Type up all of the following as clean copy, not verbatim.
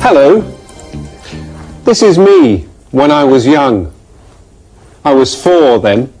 Hello. This is me when I was young. I was 4 then.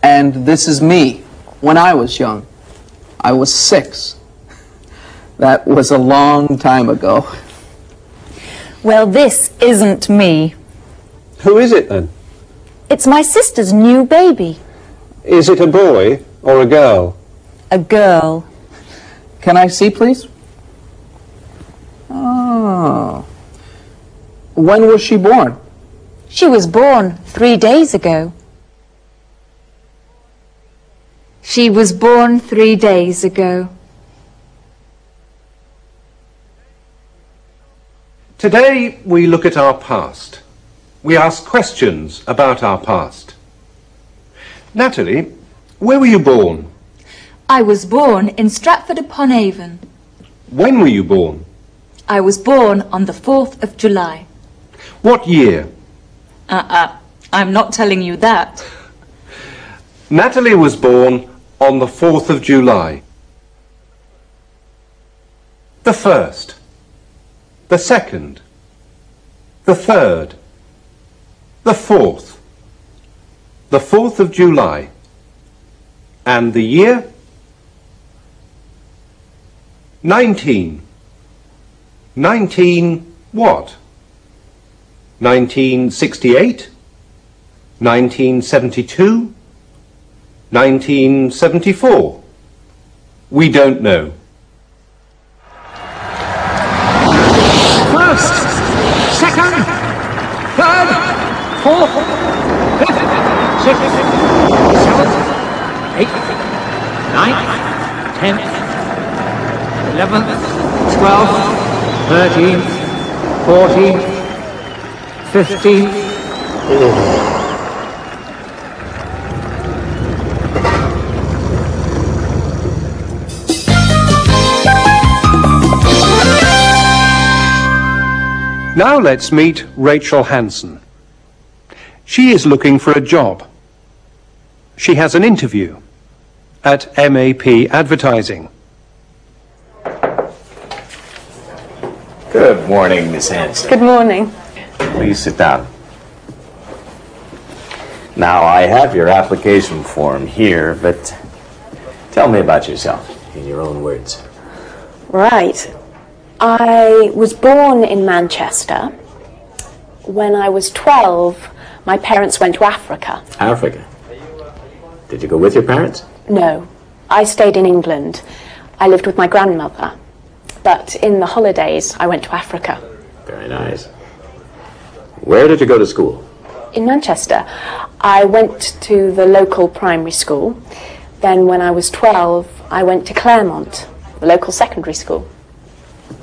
And this is me when I was young. I was 6. That was a long time ago. Well, this isn't me. Who is it then? It's my sister's new baby. Is it a boy or a girl? A girl. Can I see, please? Oh. When was she born? She was born 3 days ago. She was born 3 days ago. Today we look at our past. We ask questions about our past. Natalie, where were you born? I was born in Stratford-upon-Avon. When were you born? I was born on the 4th of July. What year? I'm not telling you that. Natalie was born on the 4th of July. The 1st, the 2nd, the 3rd, the 4th, the 4th of July, and the year? 19. 19 what? 1968? 1972? 1974? We don't know. First, second, third, fourth, fifth, sixth, seventh, eighth, ninth, 10th, 11th, 12th, 13th, 14th, 15th. Now let's meet Rachel Hansen. She is looking for a job. She has an interview at MAP Advertising. Good morning, Miss Hansen. Good morning. Please sit down. Now, I have your application form here, but tell me about yourself in your own words. Right. I was born in Manchester. When I was 12, my parents went to Africa. Africa? Did you go with your parents? No, I stayed in England. I lived with my grandmother. But in the holidays, I went to Africa. Very nice. Where did you go to school? In Manchester, I went to the local primary school. Then when I was 12, I went to Claremont, the local secondary school.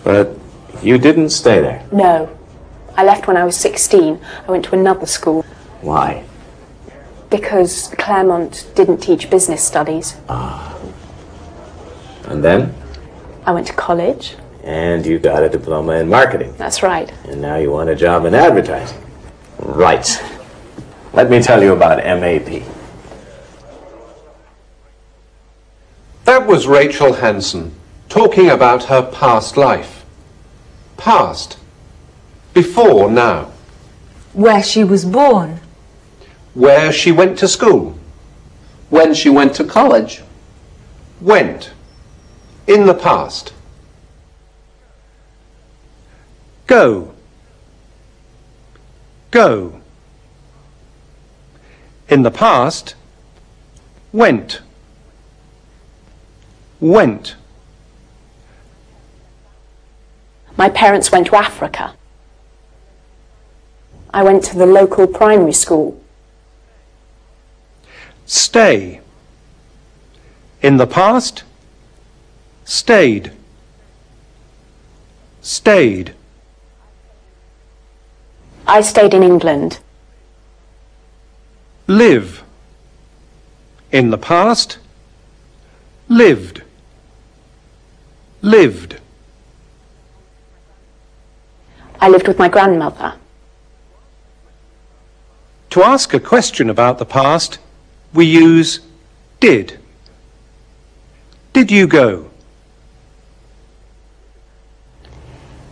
But you didn't stay there. No, I left when I was 16. I went to another school. Why? Because Claremont didn't teach business studies. Ah. And then? I went to college. And you got a diploma in marketing. That's right. And now you want a job in advertising. Right. Let me tell you about MAP. That was Rachel Hansen talking about her past life. Past. Before now. Where she was born. Where she went to school. When she went to college. Went. In the past. Go. Go. In the past. Went. Went. My parents went to Africa. I went to the local primary school. Stay. In the past. Stayed. Stayed. I stayed in England. Live. In the past. Lived. Lived. I lived with my grandmother. To ask a question about the past, we use did. Did you go?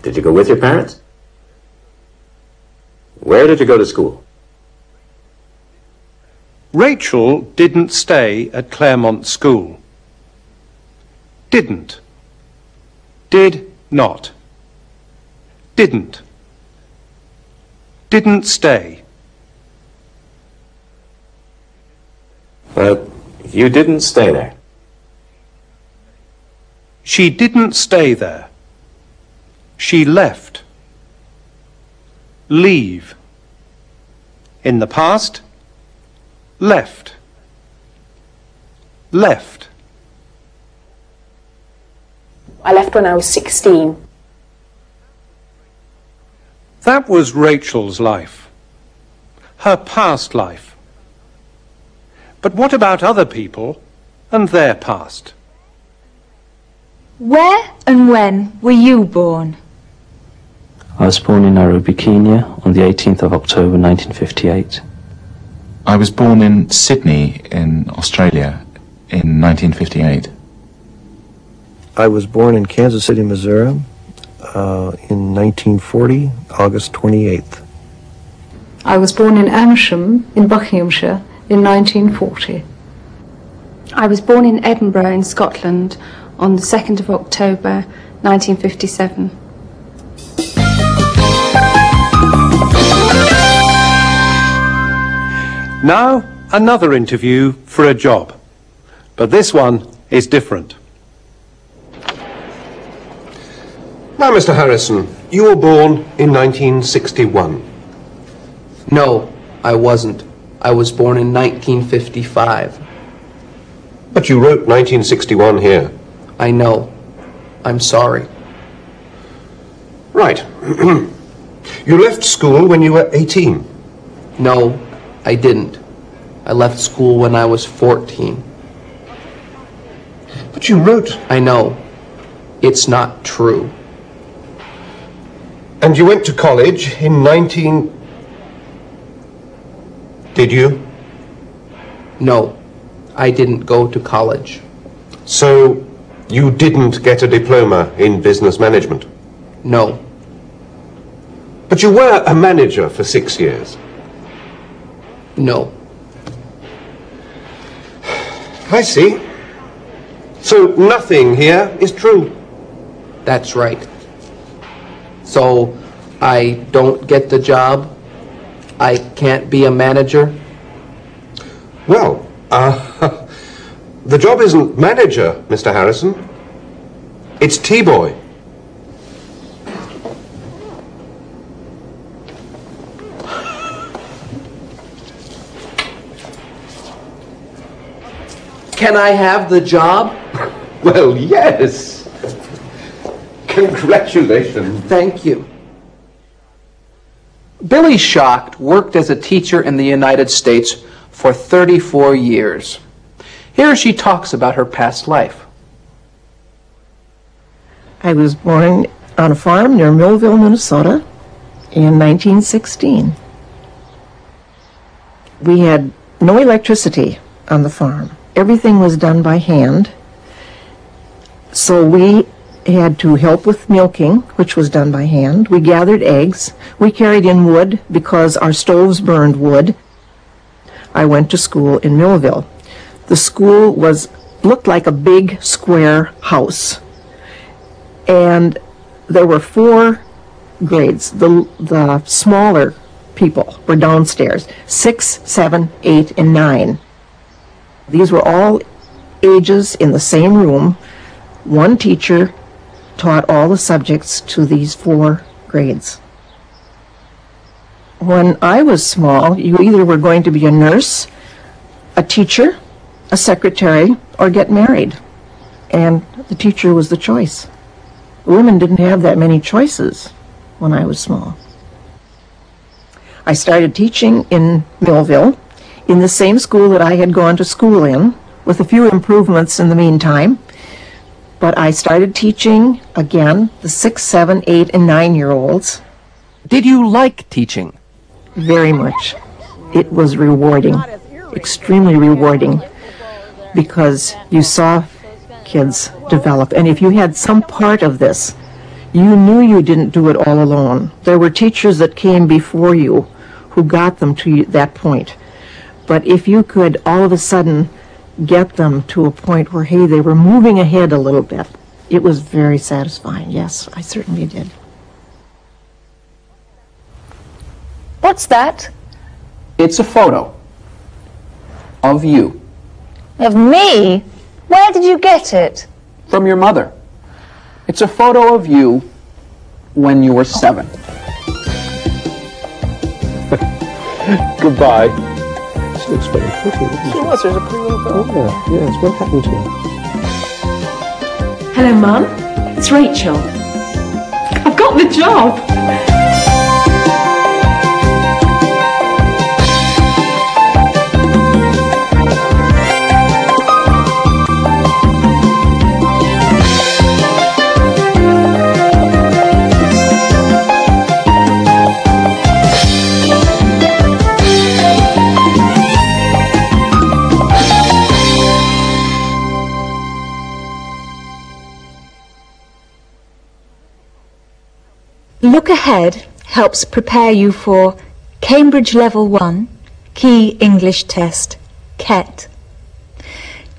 Did you go with your parents? Where did you go to school? Rachel didn't stay at Claremont School. Didn't. Did not. Didn't. Didn't stay. But you didn't stay there. She didn't stay there. She left. Leave. In the past, left. Left. I left when I was 16. That was Rachel's life. Her past life. But what about other people and their past? Where and when were you born? I was born in Nairobi, Kenya on the 18th of October 1958. I was born in Sydney in Australia in 1958. I was born in Kansas City, Missouri in 1940, August 28th. I was born in Amersham in Buckinghamshire in 1940. I was born in Edinburgh in Scotland on the 2nd of October 1957. Now, another interview for a job. But this one is different. Now, Mr. Harrison, you were born in 1961. No, I wasn't. I was born in 1955. But you wrote 1961 here. I know. I'm sorry. Right. You left school when you were 18. No, I didn't. I left school when I was 14. But you wrote... I know. It's not true. And you went to college in 19... Did you? No, I didn't go to college. So, you didn't get a diploma in business management? No. But you were a manager for 6 years? No. I see. So nothing here is true? That's right. So I don't get the job? I can't be a manager? Well, the job isn't manager, Mr. Harrison. It's T-boy. Can I have the job? Well, yes. Congratulations. Thank you. Billy Schacht worked as a teacher in the United States for 34 years. Here she talks about her past life. I was born on a farm near Millville, Minnesota in 1916. We had no electricity on the farm. Everything was done by hand. So we had to help with milking, which was done by hand. We gathered eggs. We carried in wood because our stoves burned wood. I went to school in Millville. The school looked like a big square house. And there were 4 grades. The smaller people were downstairs, 6, 7, 8, and 9. These were all ages in the same room. One teacher taught all the subjects to these 4 grades. When I was small, you either were going to be a nurse, a teacher, a secretary, or get married. And the teacher was the choice. Women didn't have that many choices when I was small. I started teaching in Millville, in the same school that I had gone to school in, with a few improvements in the meantime. But I started teaching, again, the 6, 7, 8, and 9-year-olds. Did you like teaching? Very much. It was rewarding, extremely rewarding, because you saw kids develop. And if you had some part of this, You knew you didn't do it all alone. There were teachers that came before you who got them to that point. But if you could all of a sudden get them to a point where, hey, they were moving ahead a little bit, it was very satisfying. Yes, I certainly did. What's that? It's a photo of you. Of me? Where did you get it? From your mother. It's a photo of you when you were 7. Goodbye. This looks very pretty, doesn't it? She was. There's a pretty little girl. Oh, yeah, yes. What happened to her? Hello, Mum. It's Rachel. I've got the job. Look Ahead helps prepare you for Cambridge Level 1 Key English Test, KET.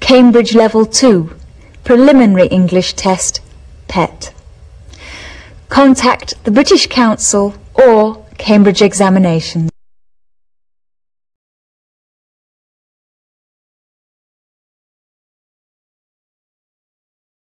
Cambridge Level 2 Preliminary English Test, PET. Contact the British Council or Cambridge Examinations.